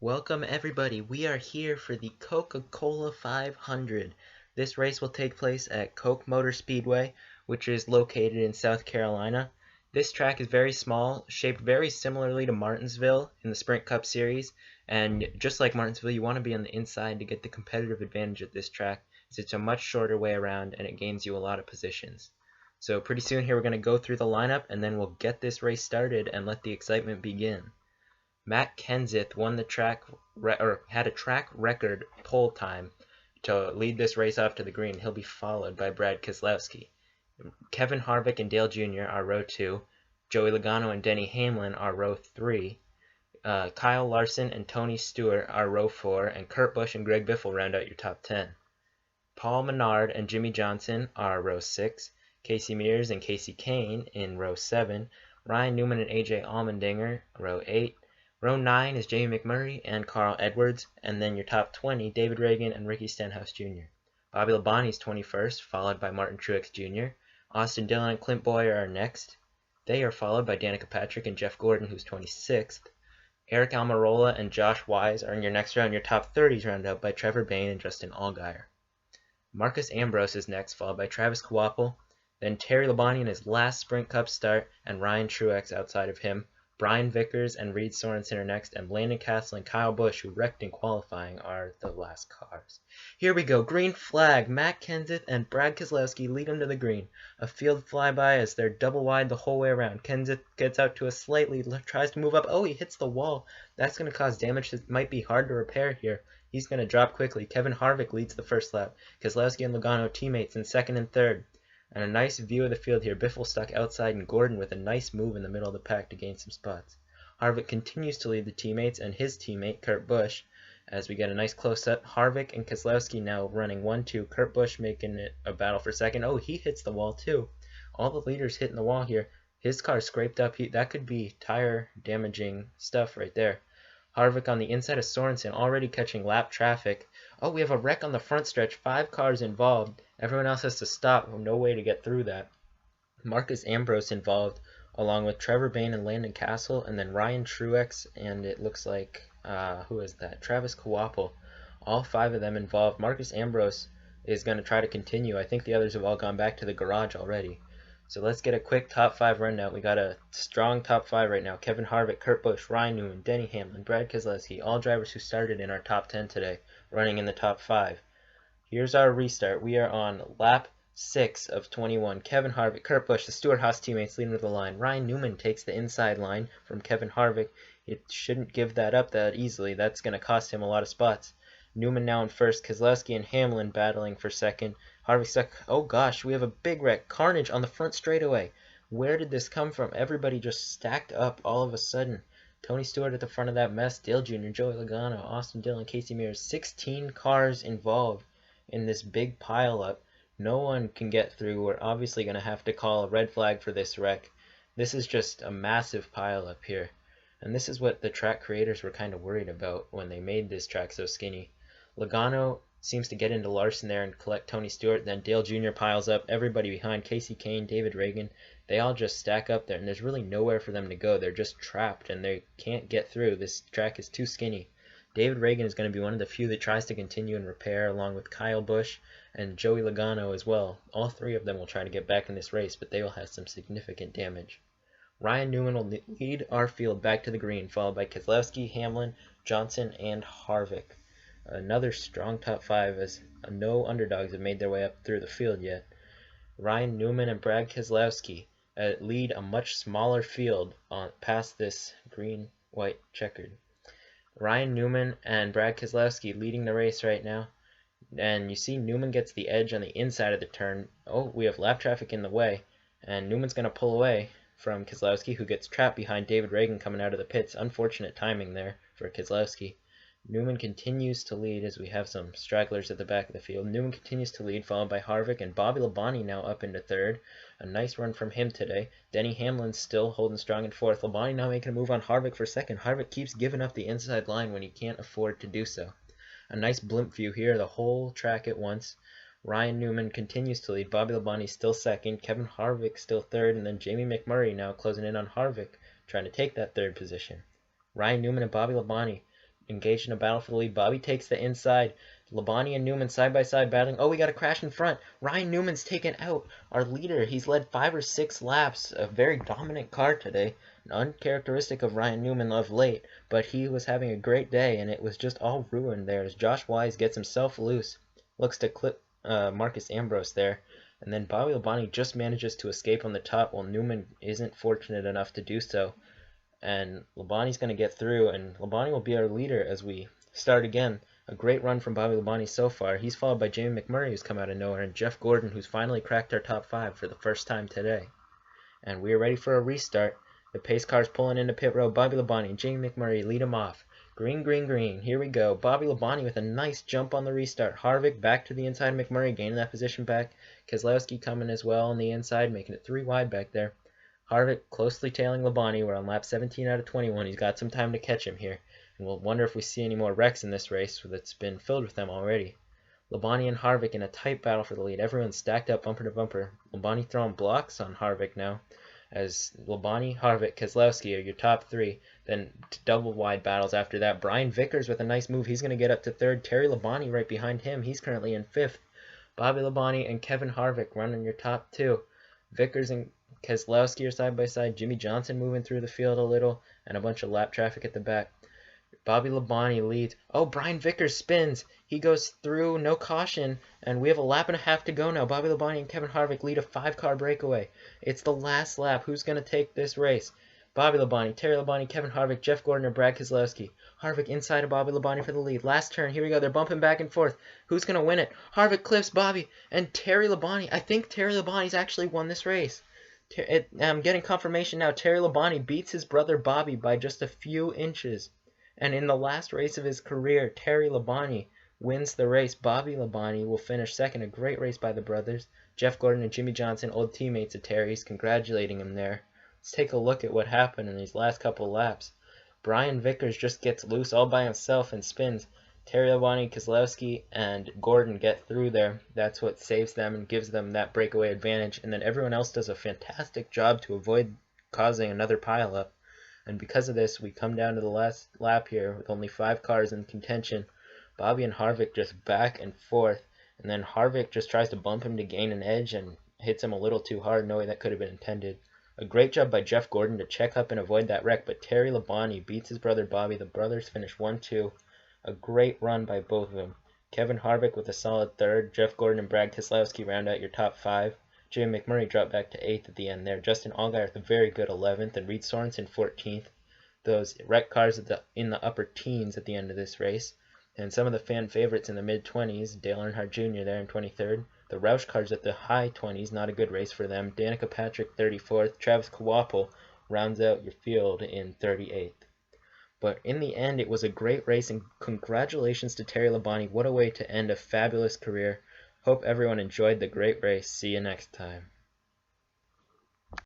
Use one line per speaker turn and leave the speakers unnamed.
Welcome everybody, we are here for the Coca-Cola 500. This race will take place at Coke Motor Speedway, which is located in South Carolina. This track is very small, shaped very similarly to Martinsville in the Sprint Cup Series, and just like Martinsville, you want to be on the inside to get the competitive advantage at this track, as it's a much shorter way around and it gains you a lot of positions. So pretty soon here we're going to go through the lineup and then we'll get this race started and let the excitement begin. Matt Kenseth won the track had a track record pole time to lead this race off to the green. He'll be followed by Brad Keselowski. Kevin Harvick and Dale Jr. are row 2. Joey Logano and Denny Hamlin are row 3. Kyle Larson and Tony Stewart are row 4, and Kurt Busch and Greg Biffle round out your top 10. Paul Menard and Jimmy Johnson are row 6. Casey Mears and Casey Kane in row 7. Ryan Newman and AJ Allmendinger, row 8. Row 9 is Jamie McMurray and Carl Edwards, and then your top 20, David Reagan and Ricky Stenhouse Jr. Bobby Labonte's 21st, followed by Martin Truex Jr. Austin Dillon and Clint Bowyer are next. They are followed by Danica Patrick and Jeff Gordon, who's 26th. Eric Almirola and Josh Wise are in your next round. Your top 30s round out by Trevor Bayne and Justin Allgaier. Marcus Ambrose is next, followed by Travis Kvapil. Then Terry Labonte in his last Sprint Cup start, and Ryan Truex outside of him. Brian Vickers and Reed Sorensen are next, and Landon Castle and Kyle Busch, who wrecked in qualifying, are the last cars. Here we go, green flag. Matt Kenseth and Brad Keselowski lead them to the green. A field flyby as they're double wide the whole way around. Kenseth gets out to a slightly, tries to move up. Oh, he hits the wall. That's going to cause damage that might be hard to repair here. He's going to drop quickly. Kevin Harvick leads the first lap. Keselowski and Logano teammates in second and third. And a nice view of the field here. Biffle stuck outside and Gordon with a nice move in the middle of the pack to gain some spots. Harvick continues to lead the teammates and his teammate Kurt Busch as we get a nice close-up. Harvick and Keselowski now running 1-2. Kurt Busch making it a battle for second. Oh, he hits the wall too. All the leaders hitting the wall here. His car scraped up. That could be tire damaging stuff right there. Harvick on the inside of Sorensen, already catching lap traffic. Oh, we have a wreck on the front stretch. 5 cars involved. Everyone else has to stop. No way to get through that. Marcus Ambrose involved, along with Trevor Bayne and Landon Castle, and then Ryan Truex, and it looks like, who is that? Travis Kvapil. All 5 of them involved. Marcus Ambrose is going to try to continue. I think the others have all gone back to the garage already. So let's get a quick top 5 rundown. We got a strong top 5 right now. Kevin Harvick, Kurt Busch, Ryan Newman, Denny Hamlin, Brad Keselowski, all drivers who started in our top 10 today, running in the top 5. Here's our restart. We are on lap 6 of 21. Kevin Harvick, Kurt Busch, the Stewart-Haas teammates leading with the line. Ryan Newman takes the inside line from Kevin Harvick. It shouldn't give that up that easily. That's going to cost him a lot of spots. Newman now in first. Keselowski and Hamlin battling for second. Harvick stuck. Oh gosh, we have a big wreck. Carnage on the front straightaway. Where did this come from? Everybody just stacked up all of a sudden. Tony Stewart at the front of that mess. Dale Jr., Joey Logano, Austin Dillon, Casey Mears. 16 cars involved in this big pileup. No one can get through. We're obviously going to have to call a red flag for this wreck. This is just a massive pileup here. And this is what the track creators were kind of worried about when they made this track so skinny. Logano seems to get into Larson there and collect Tony Stewart. Then Dale Jr. piles up. Everybody behind. Casey Kane, David Reagan. They all just stack up there. And there's really nowhere for them to go. They're just trapped and they can't get through. This track is too skinny. David Reagan is going to be one of the few that tries to continue and repair, along with Kyle Busch and Joey Logano as well. All 3 of them will try to get back in this race, but they will have some significant damage. Ryan Newman will lead our field back to the green, followed by Keselowski, Hamlin, Johnson, and Harvick. Another strong top 5 as no underdogs have made their way up through the field yet. Ryan Newman and Brad Keselowski lead a much smaller field past this green-white checkered. Ryan Newman and Brad Keselowski leading the race right now. And you see Newman gets the edge on the inside of the turn. Oh, we have lap traffic in the way. And Newman's going to pull away from Keselowski, who gets trapped behind David Reagan coming out of the pits. Unfortunate timing there for Keselowski. Newman continues to lead as we have some stragglers at the back of the field. Newman continues to lead, followed by Harvick and Bobby Labonte now up into third. A nice run from him today. Denny Hamlin still holding strong in fourth. Labonte now making a move on Harvick for second. Harvick keeps giving up the inside line when he can't afford to do so. A nice blimp view here, the whole track at once. Ryan Newman continues to lead. Bobby Labonte still second. Kevin Harvick still third. And then Jamie McMurray now closing in on Harvick, trying to take that third position. Ryan Newman and Bobby Labonte engaged in a battle for the lead. Bobby takes the inside. Labonte and Newman side by side battling. Oh, we got a crash in front. Ryan Newman's taken out. Our leader, he's led 5 or 6 laps. A very dominant car today. Uncharacteristic of Ryan Newman of late, but he was having a great day, and it was just all ruined there as Josh Wise gets himself loose. Looks to clip Marcus Ambrose there. And then Bobby Labonte just manages to escape on the top while Newman isn't fortunate enough to do so. And Labonte's going to get through, and Labonte will be our leader as we start again. A great run from Bobby Labonte so far. He's followed by Jamie McMurray, who's come out of nowhere, and Jeff Gordon, who's finally cracked our top 5 for the first time today. And we are ready for a restart. The pace car's pulling into pit road. Bobby Labonte and Jamie McMurray lead him off. Green, green, green. Here we go. Bobby Labonte with a nice jump on the restart. Harvick back to the inside. McMurray gaining that position back. Keselowski coming as well on the inside, making it 3 wide back there. Harvick closely tailing Labonte. We're on lap 17 out of 21. He's got some time to catch him here. And we'll wonder if we see any more wrecks in this race that's been filled with them already. Labonte and Harvick in a tight battle for the lead. Everyone's stacked up bumper to bumper. Labonte throwing blocks on Harvick now. As Labonte, Harvick, Keselowski are your top 3. Then double wide battles after that. Brian Vickers with a nice move. He's going to get up to 3rd. Terry Labonte right behind him. He's currently in 5th. Bobby Labonte and Kevin Harvick running your top 2. Vickers and Keselowski are side by side. Jimmy Johnson moving through the field a little. And a bunch of lap traffic at the back. Bobby Labonte leads. Oh, Brian Vickers spins. He goes through, no caution, and we have a lap and a half to go now. Bobby Labonte and Kevin Harvick lead a 5-car breakaway. It's the last lap. Who's going to take this race? Bobby Labonte, Terry Labonte, Kevin Harvick, Jeff Gordon, or Brad Keselowski. Harvick inside of Bobby Labonte for the lead. Last turn. Here we go. They're bumping back and forth. Who's going to win it? Harvick clips Bobby and Terry Labonte. I think Terry Labonte's actually won this race. I'm getting confirmation now. Terry Labonte beats his brother Bobby by just a few inches. And in the last race of his career, Terry Labonte wins the race. Bobby Labonte will finish 2nd. A great race by the brothers. Jeff Gordon and Jimmy Johnson, old teammates of Terry's, congratulating him there. Let's take a look at what happened in these last couple laps. Brian Vickers just gets loose all by himself and spins. Terry Labonte, Keselowski, and Gordon get through there. That's what saves them and gives them that breakaway advantage. And then everyone else does a fantastic job to avoid causing another pileup. And because of this, we come down to the last lap here with only 5 cars in contention. Bobby and Harvick just back and forth. And then Harvick just tries to bump him to gain an edge and hits him a little too hard, knowing that could have been intended. A great job by Jeff Gordon to check up and avoid that wreck, but Terry Labonte beats his brother Bobby. The brothers finish 1-2. A great run by both of them. Kevin Harvick with a solid 3rd. Jeff Gordon and Brad Keselowski round out your top 5. Jamie McMurray dropped back to 8th at the end there. Justin Allgaier with a very good 11th, and Reed Sorensen 14th. Those wreck cars in the upper teens at the end of this race. And some of the fan favorites in the mid-20s, Dale Earnhardt Jr. there in 23rd. The Roush cars at the high 20s, not a good race for them. Danica Patrick 34th. Travis Kawapel rounds out your field in 38th. But in the end, it was a great race, and congratulations to Terry Labonte. What a way to end a fabulous career. Hope everyone enjoyed the great race. See you next time.